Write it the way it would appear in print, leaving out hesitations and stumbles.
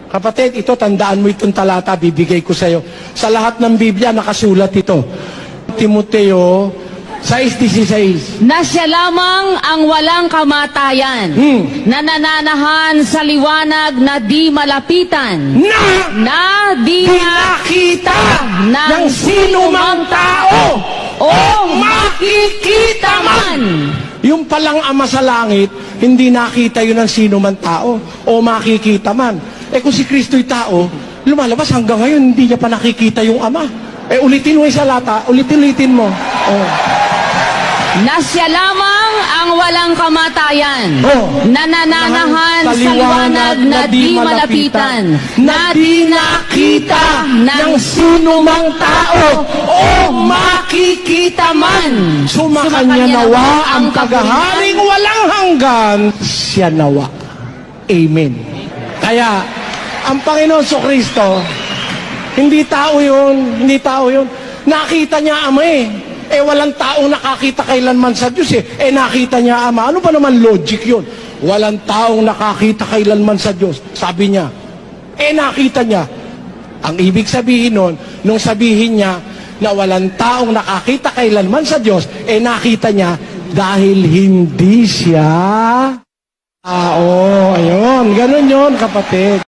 Kapatid, ito, tandaan mo itong talata, bibigay ko sa'yo. Sa lahat ng Biblia, nakasulat ito. Timoteo 6:16. Na siya lamang ang walang kamatayan, na nananahan sa liwanag na di malapitan, na di Pinakita ng sino mang tao o makikita man. Yung palang Ama sa langit, hindi nakita yun ng sino man tao o makikita man. Eh kung si Kristo'y tao, lumalabas hanggang ngayon, hindi niya pa nakikita yung Ama. Eh ulitin mo yung salata, ulitin mo. Oh. Na siya lamang ang walang kamatayan, na nananahan Sa sa liwanag na di malapitan, na di nakita ng sino mang tao o makikita man. Sumakanya nawa ang kagaharing walang hanggan, siya nawa. Amen. Kaya, ang Panginoon Kristo, hindi tao yun, hindi tao yun. Nakita niya Ama eh. Eh walang taong nakakita kailanman sa Diyos eh. Eh nakita niya Ama. Ano ba naman logic yun? Walang taong nakakita kailanman sa Diyos. Sabi niya. Eh nakita niya. Ang ibig sabihin nun, nung sabihin niya na walang taong nakakita kailanman sa Diyos, eh nakita niya dahil hindi siya tao. Ayun, ganun yun kapatid.